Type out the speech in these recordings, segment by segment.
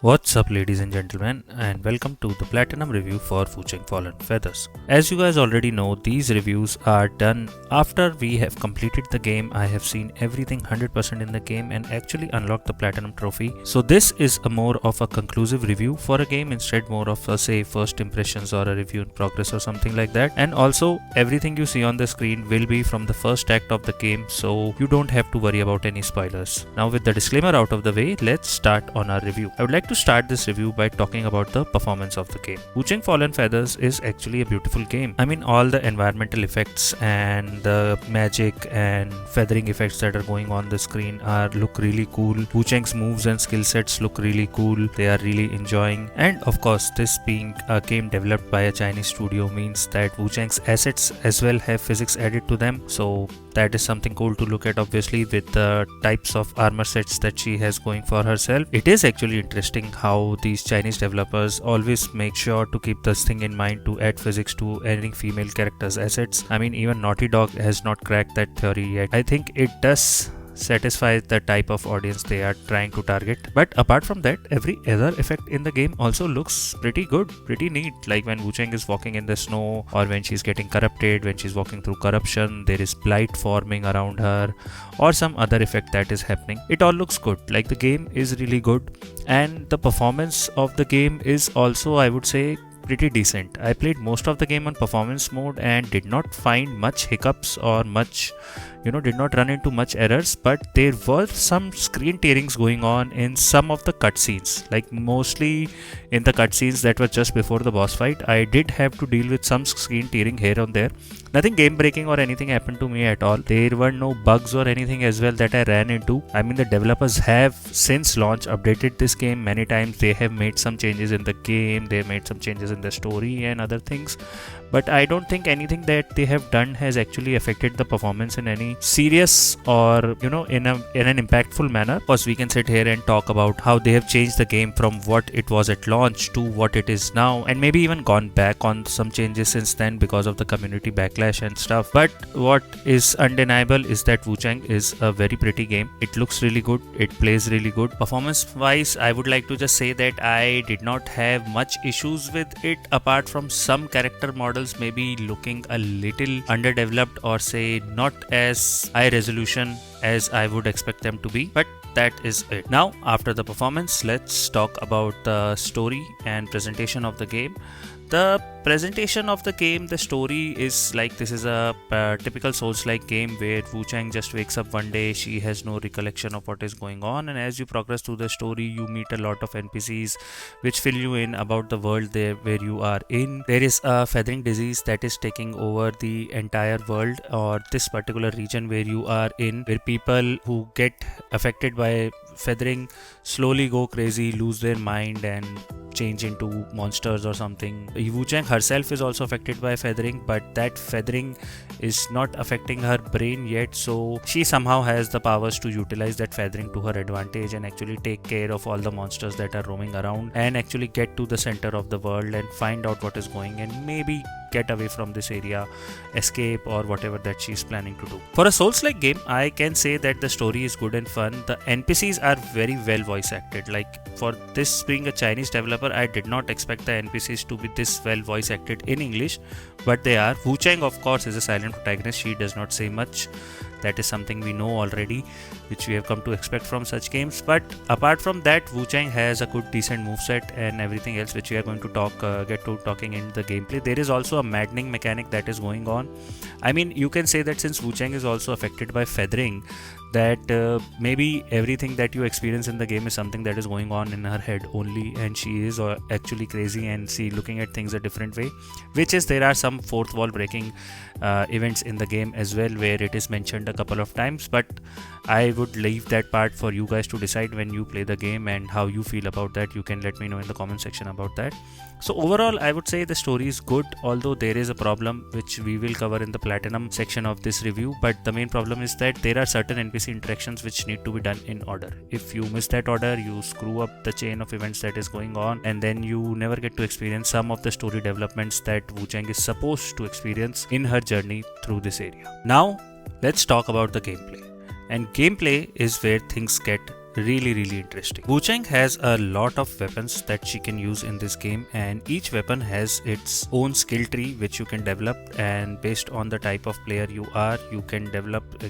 What's up, ladies and gentlemen, and welcome to the Platinum review for Wuchang Fallen Feathers. As you guys already know, these reviews are done after we have completed the game. I have seen everything 100% in the game and actually unlocked the Platinum trophy. So this is a more of a conclusive review for a game, instead more of a say first impressions or a review in progress or something like that. And also everything you see on the screen will be from the first act of the game, so you don't have to worry about any spoilers. Now with the disclaimer out of the way, let's start on our review. I would like to start this review by talking about the performance of the game. Wuchang Fallen Feathers is actually a beautiful game. I mean, all the environmental effects and the magic and feathering effects that are going on the screen look really cool. Wuchang's moves and skill sets look really cool. They are really enjoying. And of course, this being a game developed by a Chinese studio means that Wuchang's assets as well have physics added to them. So that is something cool to look at, obviously, with the types of armor sets that she has going for herself. It is actually interesting how these Chinese developers always make sure to keep this thing in mind to add physics to any female characters' assets. I mean, even Naughty Dog has not cracked that theory yet. I think it does satisfy the type of audience they are trying to target. But apart from that, every other effect in the game also looks pretty good, pretty neat. Like when Wuchang is walking in the snow, or when she's getting corrupted, when she's walking through corruption, there is blight forming around her, or some other effect that is happening. It all looks good. Like, the game is really good, and the performance of the game is also, I would say, pretty decent. I played most of the game on performance mode and did not find much hiccups or much, did not run into much errors, but there were some screen tearings going on in some of the cutscenes. Like, mostly in the cutscenes that were just before the boss fight, I did have to deal with some screen tearing here and there. Nothing game breaking or anything happened to me at all. There were no bugs or anything as well that I ran into. I mean, the developers have since launch updated this game many times. They have made some changes in the game, they have made some changes in the story and other things, but I don't think anything that they have done has actually affected the performance in any serious or in an impactful manner. Of course, we can sit here and talk about how they have changed the game from what it was at launch to what it is now, and maybe even gone back on some changes since then because of the community backlash and stuff. But what is undeniable is that Wuchang is a very pretty game. It looks really good, it plays really good. Performance wise, I would like to just say that I did not have much issues with it, apart from some character models maybe looking a little underdeveloped, or say not as high resolution as I would expect them to be. But that is it. Now, after the performance, let's talk about the story and presentation of the game. The presentation of the game, the story is like, this is a typical Souls-like game where Wuchang just wakes up one day, she has no recollection of what is going on, and as you progress through the story, you meet a lot of NPCs which fill you in about the world there where you are in. There is a feathering disease that is taking over the entire world, or this particular region where you are in, where people who get affected by feathering slowly go crazy, lose their mind and change into monsters or something. Wuchang herself is also affected by feathering, but that feathering is not affecting her brain yet, so she somehow has the powers to utilize that feathering to her advantage and actually take care of all the monsters that are roaming around, and actually get to the center of the world and find out what is going, and maybe get away from this area, escape, or whatever that she's planning to do. For a Souls-like game, I can say that the story is good and fun. The NPCs are very well voice acted. Like, for this being a Chinese developer, I did not expect the NPCs to be this well voice acted in English, but they are. Wuchang, of course, is a silent protagonist. She does not say much. That is something we know already, which we have come to expect from such games. But apart from that, Wuchang has a good decent moveset and everything else, which we are going to get to talking in the gameplay. There is also a maddening mechanic that is going on. I mean, you can say that since Wuchang is also affected by feathering, that maybe everything that you experience in the game is something that is going on in her head only, and she is actually crazy and she looking at things a different way, which is, there are some fourth wall breaking events in the game as well, where it is mentioned a couple of times, but I would leave that part for you guys to decide when you play the game, and how you feel about that you can let me know in the comment section about that. So overall, I would say the story is good, although there is a problem which we will cover in the platinum section of this review. But the main problem is that there are certain NPCs legacy interactions which need to be done in order. If you miss that order, you screw up the chain of events that is going on, and then you never get to experience some of the story developments that Wuchang is supposed to experience in her journey through this area. Now, let's talk about the gameplay. And gameplay is where things get really interesting. Wuchang has a lot of weapons that she can use in this game, and each weapon has its own skill tree which you can develop, and based on the type of player you are, you can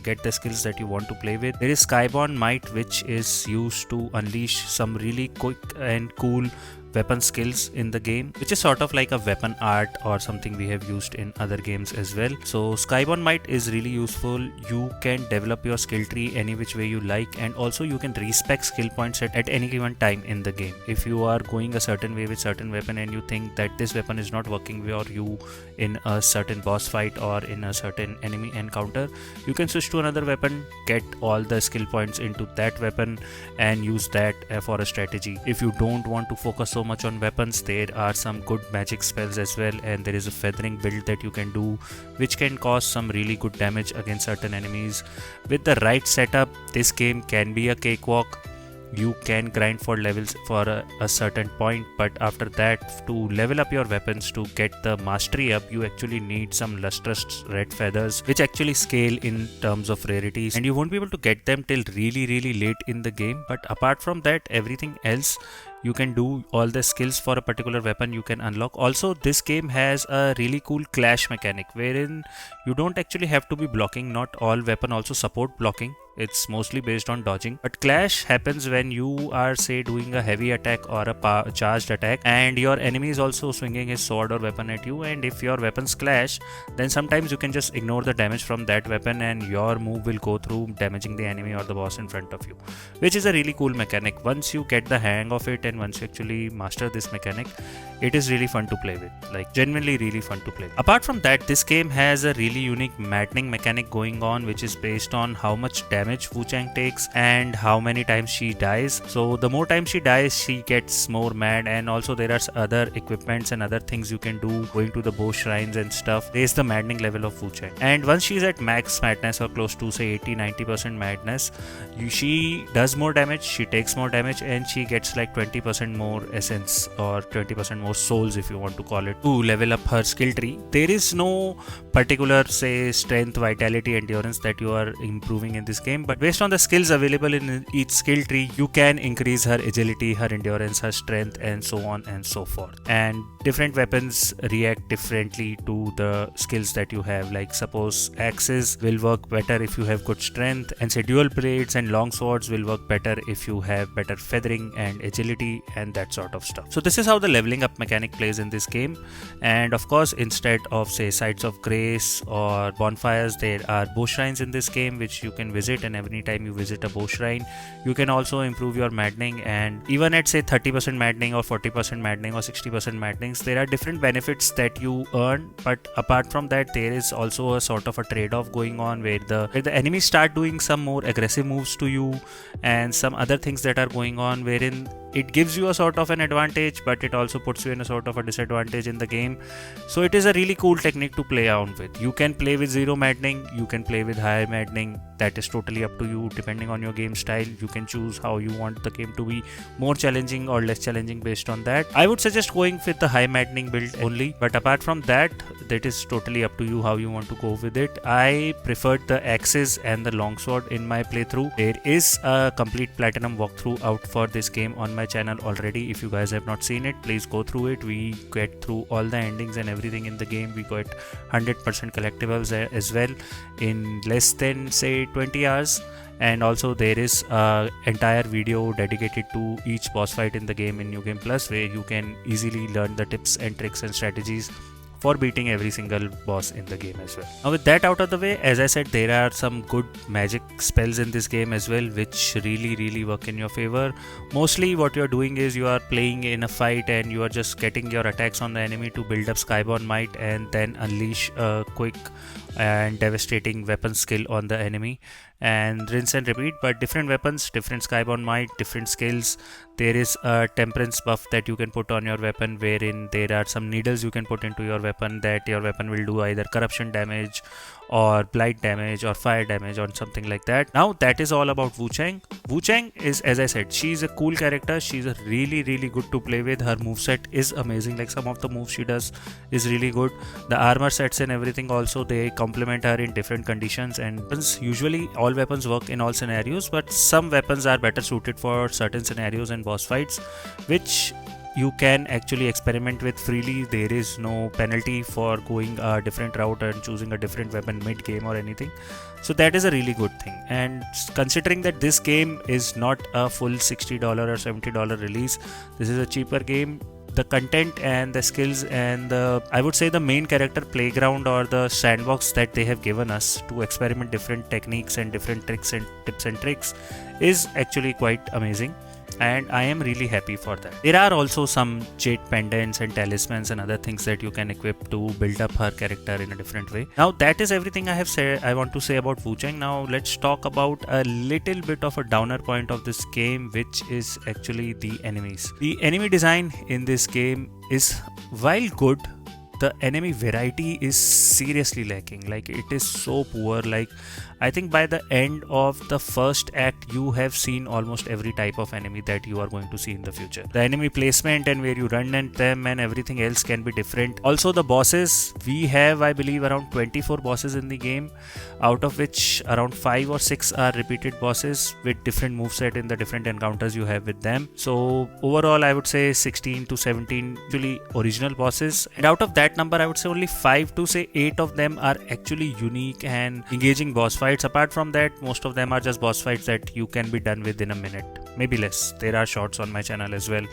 get the skills that you want to play with. There is Skyborn Might, which is used to unleash some really quick and cool weapon skills in the game, which is sort of like a weapon art or something we have used in other games as well. So Skyborn Might is really useful. You can develop your skill tree any which way you like, and also you can respec skill points at any given time in the game. If you are going a certain way with certain weapon and you think that this weapon is not working for you in a certain boss fight or in a certain enemy encounter, you can switch to another weapon, get all the skill points into that weapon and use that for a strategy. If you don't want to focus so much on weapons, there are some good magic spells as well, and there is a feathering build that you can do which can cause some really good damage against certain enemies. With the right setup, this game can be a cakewalk. You can grind for levels for a certain point, but after that, to level up your weapons to get the mastery up, you actually need some lustrous red feathers which actually scale in terms of rarities, and you won't be able to get them till really late in the game. But apart from that, everything else you can do. All the skills for a particular weapon you can unlock. Also, this game has a really cool clash mechanic wherein you don't actually have to be blocking. Not all weapons also support blocking. It's mostly based on dodging, but clash happens when you are, say, doing a heavy attack or a charged attack, and your enemy is also swinging his sword or weapon at you, and if your weapons clash, then sometimes you can just ignore the damage from that weapon and your move will go through damaging the enemy or the boss in front of you, which is a really cool mechanic. Once you get the hang of it and once you actually master this mechanic, it is really fun to play with, like genuinely really fun to play with. Apart from that, this game has a really unique maddening mechanic going on, which is based on how much damage Wuchang takes and how many times she dies. So the more times she dies, she gets more mad, and also there are other equipments and other things you can do, going to the bow shrines and stuff. Raise the maddening level of Wuchang, and once she's at max madness or close to say 80-90% madness, she does more damage, she takes more damage, and she gets like 20% more essence or 20% more souls, if you want to call it, to level up her skill tree. There is no particular, say, strength, vitality, endurance that you are improving in this game, but based on the skills available in each skill tree, you can increase her agility, her endurance, her strength, and so on and so forth. And different weapons react differently to the skills that you have. Like suppose axes will work better if you have good strength, and say dual blades and long swords will work better if you have better feathering and agility and that sort of stuff. So this is how the leveling up mechanic plays in this game. And of course, instead of say sites of grace or bonfires, there are bow shrines in this game which you can visit, and every time you visit a bow shrine, you can also improve your maddening. And even at say 30% maddening or 40% maddening or 60% maddenings, there are different benefits that you earn. But apart from that, there is also a sort of a trade-off going on where the enemies start doing some more aggressive moves to you and some other things that are going on, wherein it gives you a sort of an advantage, but it also puts you in a sort of a disadvantage in the game. So it is a really cool technique to play around with. You can play with zero maddening, you can play with higher maddening. That is totally up to you depending on your game style. You can choose how you want the game to be, more challenging or less challenging based on that. I would suggest going with the high maddening build only, but apart from that, that is totally up to you how you want to go with it. I preferred the axes and the longsword in my playthrough. There is a complete platinum walkthrough out for this game on my channel already. If you guys have not seen it, please go through it. We get through all the endings and everything in the game. We got 100% collectibles as well in less than say 20 hours. And also there is an entire video dedicated to each boss fight in the game in New Game Plus, where you can easily learn the tips and tricks and strategies for beating every single boss in the game as well. Now with that out of the way, as I said, there are some good magic spells in this game as well, which really work in your favor. Mostly what you are doing is you are playing in a fight and you are just getting your attacks on the enemy to build up Skyborn Might and then unleash a quick and devastating weapon skill on the enemy, and rinse and repeat. But different weapons, different Skyborn Might, different skills. There is a temperance buff that you can put on your weapon, wherein there are some needles you can put into your weapon that your weapon will do either corruption damage or blight damage or fire damage or something like that. Now that is all about Wuchang. Wuchang is, as I said, she's a cool character. She's a really good to play with. Her moveset is amazing. Like some of the moves she does is really good. The armor sets and everything also, they complement her in different conditions, and usually all weapons work in all scenarios, but some weapons are better suited for certain scenarios and boss fights, which you can actually experiment with freely. There is no penalty for going a different route and choosing a different weapon mid game or anything. So that is a really good thing. And considering that this game is not a full $60 or $70 release, this is a cheaper game. The content and the skills and the, I would say, the main character playground or the sandbox that they have given us to experiment different techniques and different tricks and tips and tricks is actually quite amazing, and I am really happy for that. There are also some jade pendants and talismans and other things that you can equip to build up her character in a different way. Now that is everything I have said I want to say about Wuchang. Now let's talk about a little bit of a downer point of this game, which is actually the enemies. The enemy design in this game is, while good, the enemy variety is seriously lacking. Like it is so poor. Like I think by the end of the first act you have seen almost every type of enemy that you are going to see in the future. The enemy placement and where you run at them and everything else can be different. Also the bosses, we have I believe around 24 bosses in the game, out of which around 5 or 6 are repeated bosses with different moveset in the different encounters you have with them. So overall I would say 16 to 17 actually original bosses, and out of that number I would say only 5 to say 8 of them are actually unique and engaging boss fights. Apart from that, most of them are just boss fights that you can be done within a minute, maybe less. There are shorts on my channel as well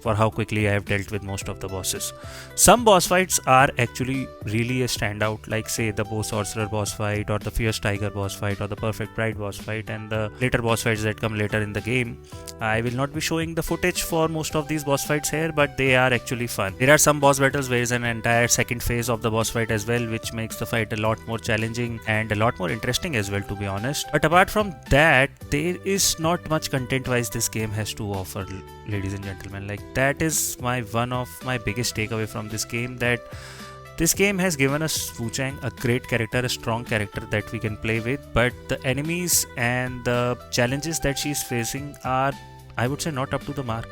for how quickly I have dealt with most of the bosses. Some boss fights are actually really a standout, like say the Bow Sorcerer boss fight or the Fierce Tiger boss fight or the Perfect Bride boss fight and the later boss fights that come later in the game. I will not be showing the footage for most of these boss fights here, but they are actually fun. There are some boss battles where there is an entire second phase of the boss fight as well, which makes the fight a lot more challenging and a lot more interesting as well, to be honest. But apart from that, there is not much content wise this game has to offer, ladies and gentlemen. Like that is one of my biggest takeaway from this game, that this game has given us Wuchang, a great character, a strong character that we can play with, but the enemies and the challenges that she's facing are, I would say, not up to the mark.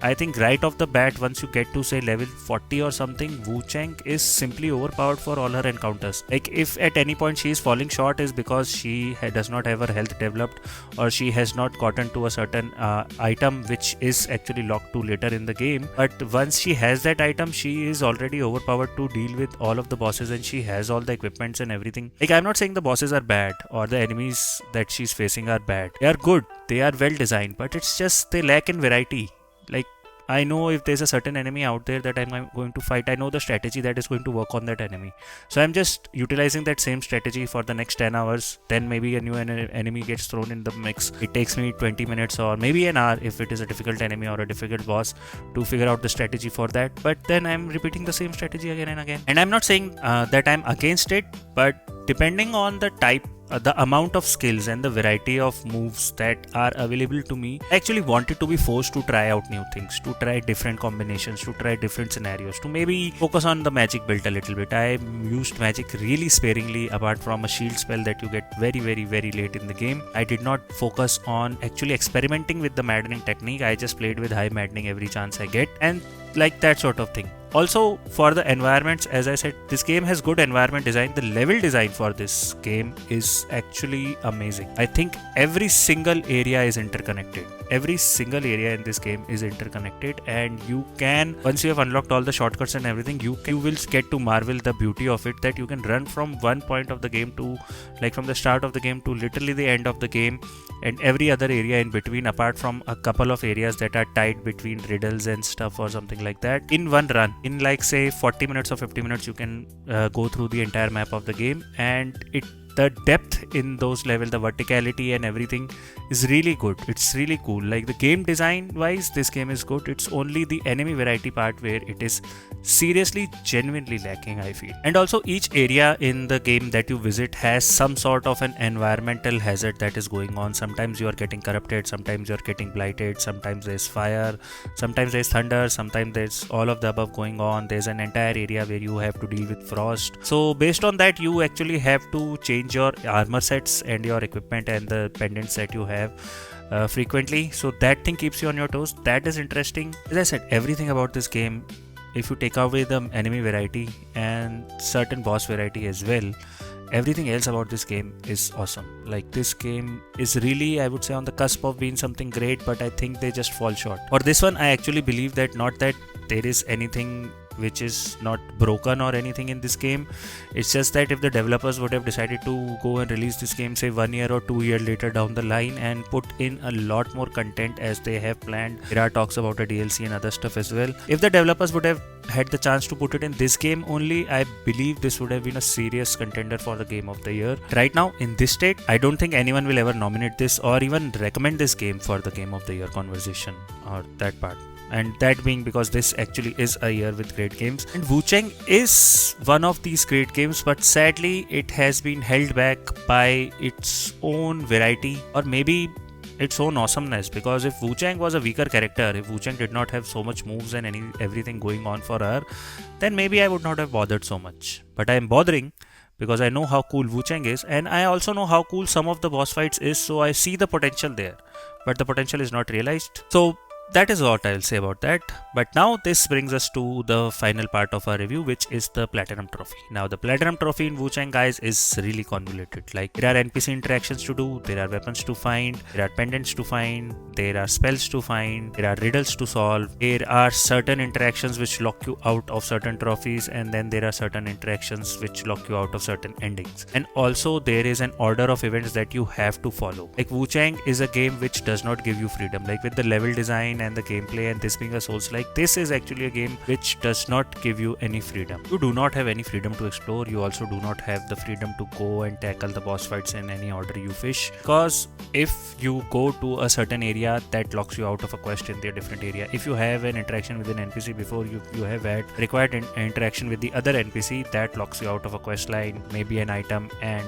I think right off the bat, once you get to say level 40 or something, Wuchang is simply overpowered for all her encounters. Like if at any point she is falling short is because she does not have her health developed, or she has not gotten to a certain item which is actually locked to later in the game. But once she has that item, she is already overpowered to deal with all of the bosses, and she has all the equipments and everything. Like I'm not saying the bosses are bad or the enemies that she's facing are bad. They are good, they are well designed, but it's just they lack in variety. Like I know if there's a certain enemy out there that I'm going to fight, I know the strategy that is going to work on that enemy. So I'm just utilizing that same strategy for the next 10 hours. Then maybe a new enemy gets thrown in the mix. It takes me 20 minutes or maybe an hour if it is a difficult enemy or a difficult boss to figure out the strategy for that. But then I'm repeating the same strategy again and again. And I'm not saying that I'm against it, but depending on the type, the amount of skills and the variety of moves that are available to me, I actually wanted to be forced to try out new things, to try different combinations, to try different scenarios, to maybe focus on the magic build a little bit. I used magic really sparingly, apart from a shield spell that you get very late in the game. I did not focus on actually experimenting with the maddening technique. I just played with high maddening every chance I get, and like that sort of thing. Also for the environments, as I said, this game has good environment design. The level design for this game is actually amazing. I think every single area is interconnected. Every single area in this game is interconnected, and you can, once you have unlocked all the shortcuts and everything, you will get to marvel the beauty of it, that you can run from one point of the game to, like from the start of the game to literally the end of the game, and every other area in between, apart from a couple of areas that are tied between riddles and stuff or something like that, in one run. In like say 40 minutes or 50 minutes you can go through the entire map of the game, and the depth in those levels, the verticality and everything is really good. It's really cool. Like the game design wise, this game is good. It's only the enemy variety part where it is seriously genuinely lacking, I feel. And also each area in the game that you visit has some sort of an environmental hazard that is going on. Sometimes you are getting corrupted, sometimes you are getting blighted, sometimes there's fire, sometimes there's thunder, sometimes there's all of the above going on. There's an entire area where you have to deal with frost. So based on that, you actually have to change your armor sets and your equipment and the pendants that you have frequently. So that thing keeps you on your toes. That is interesting. As I said, everything about this game, if you take away the enemy variety and certain boss variety as well, everything else about this game is awesome. Like this game is really, I would say, on the cusp of being something great, but I think they just fall short. For this one, I actually believe that not that there is anything which is not broken or anything in this game. It's just that if the developers would have decided to go and release this game say 1 year or 2 years later down the line and put in a lot more content as they have planned. There are talks about a DLC and other stuff as well. If the developers would have had the chance to put it in this game only, I believe this would have been a serious contender for the game of the year. Right now in this state, I don't think anyone will ever nominate this or even recommend this game for the game of the year conversation or that part. And that being because this actually is a year with great games, and Wuchang is one of these great games, but sadly it has been held back by its own variety or maybe its own awesomeness. Because if Wuchang was a weaker character, if Wuchang did not have so much moves and everything going on for her, then maybe I would not have bothered so much. But I am bothering because I know how cool Wuchang is, and I also know how cool some of the boss fights is, so I see the potential there, but the potential is not realized. So that is what I'll say about that. But now this brings us to the final part of our review, which is the Platinum Trophy. Now the Platinum Trophy in Wuchang, guys, is really convoluted. Like there are NPC interactions to do, there are weapons to find, there are pendants to find, there are spells to find, there are riddles to solve, there are certain interactions which lock you out of certain trophies, and then there are certain interactions which lock you out of certain endings. And also there is an order of events that you have to follow. Like Wuchang is a game which does not give you freedom. Like with the level design and the gameplay and this being a soulslike, this is actually a game which does not give you any freedom. You do not have any freedom to explore. You also do not have the freedom to go and tackle the boss fights in any order you wish, because if you go to a certain area, that locks you out of a quest in the different area. If you have an interaction with an NPC before you have had required interaction with the other NPC, that locks you out of a quest line, maybe an item, and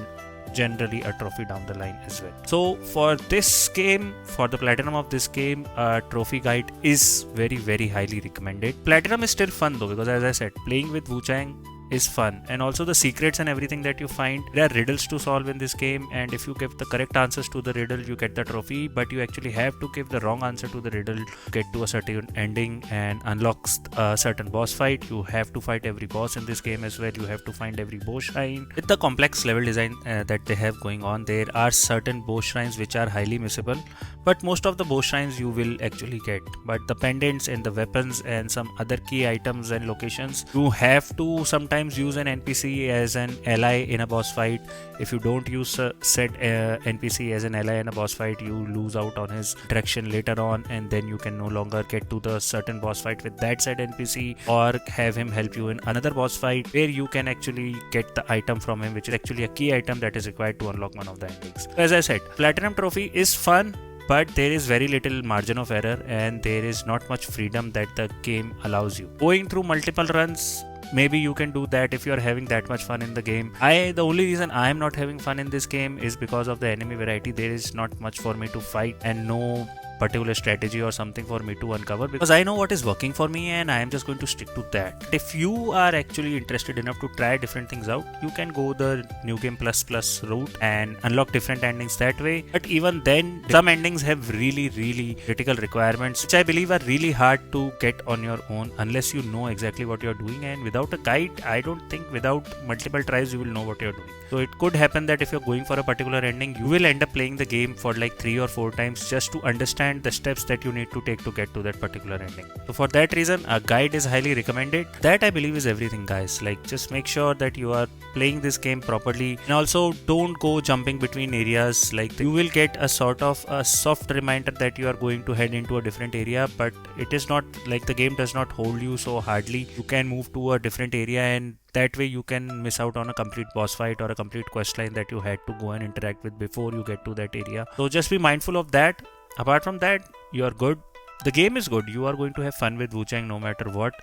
generally a trophy down the line as well. So for this game, for the platinum of this game, a trophy guide is very, very highly recommended. Platinum is still fun though, because as I said, playing with Wuchang is fun, and also the secrets and everything that you find, there are riddles to solve in this game, and if you give the correct answers to the riddle, you get the trophy. But you actually have to give the wrong answer to the riddle to get to a certain ending and unlocks a certain boss fight. You have to fight every boss in this game as well. You have to find every boss shrine. With the complex level design that they have going on, there are certain boss shrines which are highly missable, but most of the boss shrines you will actually get. But the pendants and the weapons and some other key items and locations, you have to sometimes use an NPC as an ally in a boss fight. If you don't use said NPC as an ally in a boss fight, you lose out on his interaction later on, and then you can no longer get to the certain boss fight with that said NPC, or have him help you in another boss fight where you can actually get the item from him, which is actually a key item that is required to unlock one of the endings. As I said, Platinum Trophy is fun, but there is very little margin of error and there is not much freedom that the game allows you. Going through multiple runs, maybe you can do that if you are having that much fun in the game. The only reason I am not having fun in this game is because of the enemy variety. There is not much for me to fight and no particular strategy or something for me to uncover, because I know what is working for me and I am just going to stick to that. If you are actually interested enough to try different things out, you can go the New Game Plus Plus route and unlock different endings that way. But even then, some endings have really, really critical requirements, which I believe are really hard to get on your own unless you know exactly what you're doing. And without a guide, I don't think without multiple tries you will know what you're doing. So it could happen that if you're going for a particular ending, you will end up playing the game for like 3 or 4 times just to understand understand the steps that you need to take to get to that particular ending. So for that reason, a guide is highly recommended. That I believe is everything, guys. Like, just make sure that you are playing this game properly, and also don't go jumping between areas. Like, you will get a sort of a soft reminder that you are going to head into a different area, but it is not like the game does not hold you so hardly. You can move to a different area, and that way you can miss out on a complete boss fight or a complete quest line that you had to go and interact with before you get to that area. So just be mindful of that. Apart from that, you are good. The game is good. You are going to have fun with Wuchang no matter what.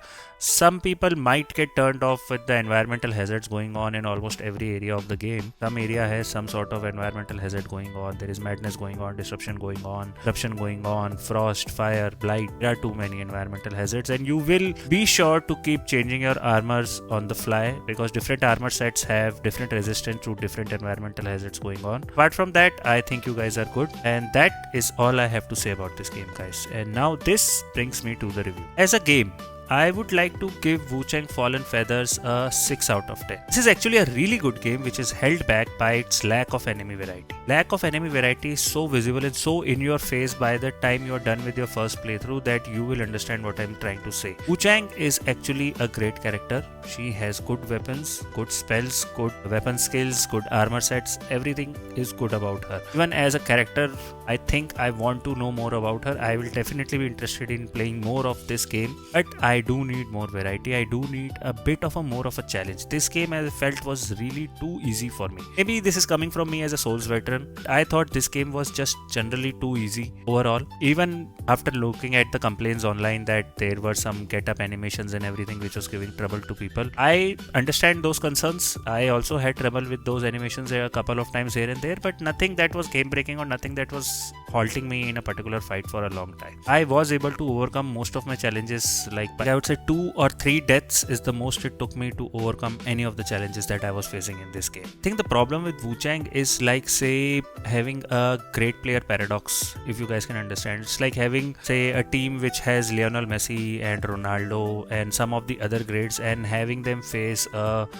Some people might get turned off with the environmental hazards going on in almost every area of the game. Some area has some sort of environmental hazard going on. There is madness going on, disruption going on, corruption going on, frost, fire, blight. There are too many environmental hazards, and you will be sure to keep changing your armors on the fly, because different armor sets have different resistance to different environmental hazards going on. Apart from that, I think you guys are good, and that is all I have to say about this game, guys. And now this brings me to the review. As a game, I would like to give Wuchang Fallen Feathers a 6 out of 10. This is actually a really good game which is held back by its lack of enemy variety. Lack of enemy variety is so visible and so in your face by the time you are done with your first playthrough that you will understand what I am trying to say. Wuchang is actually a great character. She has good weapons, good spells, good weapon skills, good armor sets. Everything is good about her. Even as a character, I think I want to know more about her. I will definitely be interested in playing more of this game, but I do need more variety. I do need a bit of a more of a challenge. This game, I felt, was really too easy for me. Maybe this is coming from me as a Souls veteran. I thought this game was just generally too easy overall. Even after looking at the complaints online that there were some get up animations and everything which was giving trouble to people, I understand those concerns. I also had trouble with those animations a couple of times here and there, but nothing that was game breaking or nothing that was halting me in a particular fight for a long time. I was able to overcome most of my challenges. Like, I would say 2 or 3 deaths is the most it took me to overcome any of the challenges that I was facing in this game. I think the problem with Wuchang is like, say, having a great player paradox, if you guys can understand. It's like having, say, a team which has Lionel Messi and Ronaldo and some of the other greats, and having them face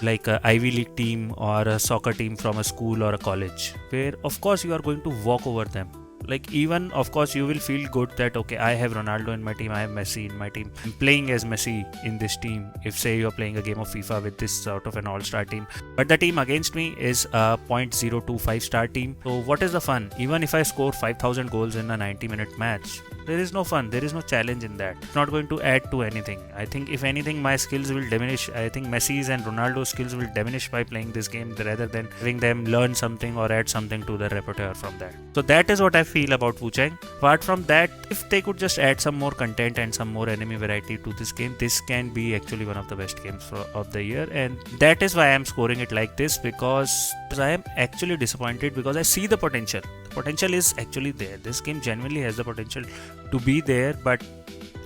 like a Ivy League team or a soccer team from a school or a college, where of course you are going to walk over them. Like, even of course you will feel good that okay, I have Ronaldo in my team, I have Messi in my team, I'm playing as Messi in this team. If say you're playing a game of FIFA with this sort of an all-star team, but the team against me is a 0.025 star team, so what is the fun? Even if I score 5,000 goals in a 90-minute match, there is no fun, there is no challenge in that. It's not going to add to anything. I think if anything, my skills will diminish. I think Messi's and Ronaldo's skills will diminish by playing this game rather than having them learn something or add something to their repertoire from that. So that is what I feel about Wuchang. Apart from that, if they could just add some more content and some more enemy variety to this game, this can be actually one of the best games of the year, and that is why I am scoring it like this, because I am actually disappointed, because I see the potential. The potential is actually there. This game genuinely has the potential to be there, but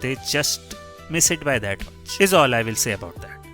they just miss it by that much, is all I will say about that.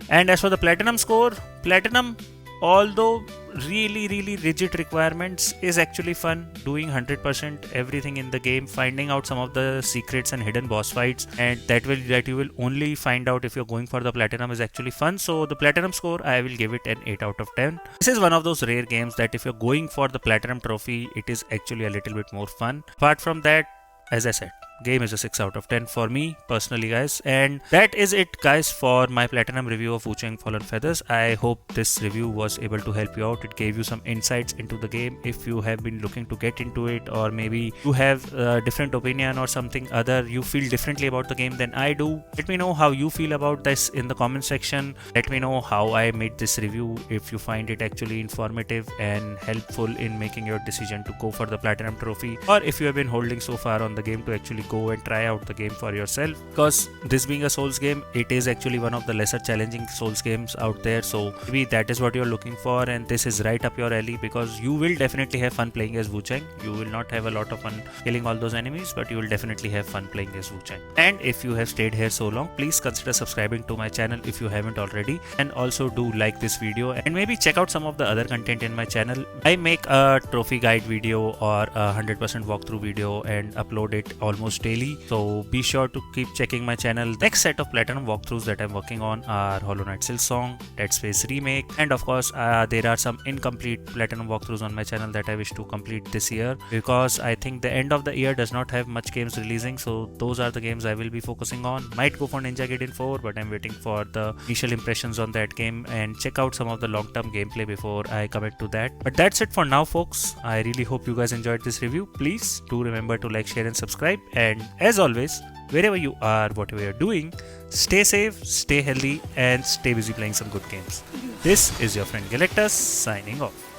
And as for the platinum score, platinum, although really rigid requirements, is actually fun. Doing 100% everything in the game, finding out some of the secrets and hidden boss fights, and that you will only find out if you're going for the platinum, is actually fun. So the platinum score, I will give it an 8 out of 10. This is one of those rare games that if you're going for the platinum trophy, it is actually a little bit more fun. Apart from that, as I said, game is a 6 out of 10 for me personally, guys. And that is it, guys, for my platinum review of Wuchang Fallen Feathers. I hope this review was able to help you out. It gave you some insights into the game if you have been looking to get into it, or maybe you have a different opinion or something other, you feel differently about the game than I do. Let me know how you feel about this in the comment section. Let me know how I made this review, if you find it actually informative and helpful in making your decision to go for the platinum trophy, or if you have been holding so far on the game to actually go and try out the game for yourself, because this being a Souls game, it is actually one of the lesser challenging Souls games out there. So maybe that is what you're looking for, and this is right up your alley, because you will definitely have fun playing as Wuchang. You will not have a lot of fun killing all those enemies, but you will definitely have fun playing as Wuchang. And if you have stayed here so long, please consider subscribing to my channel if you haven't already, and also do like this video, and maybe check out some of the other content in my channel. I make a trophy guide video or a 100% walkthrough video and upload it almost almost daily, so be sure to keep checking my channel. The next set of platinum walkthroughs that I'm working on are Hollow Knight Silksong, Dead Space Remake, and of course there are some incomplete platinum walkthroughs on my channel that I wish to complete this year, because I think the end of the year does not have much games releasing, so those are the games I will be focusing on. Might go for Ninja Gaiden 4, but I'm waiting for the initial impressions on that game and check out some of the long-term gameplay before I commit to that. But that's it for now, folks. I really hope you guys enjoyed this review. Please do remember to like, share and subscribe, and as always, wherever you are, whatever you're doing, stay safe, stay healthy, and stay busy playing some good games. This is your friend Galactus signing off.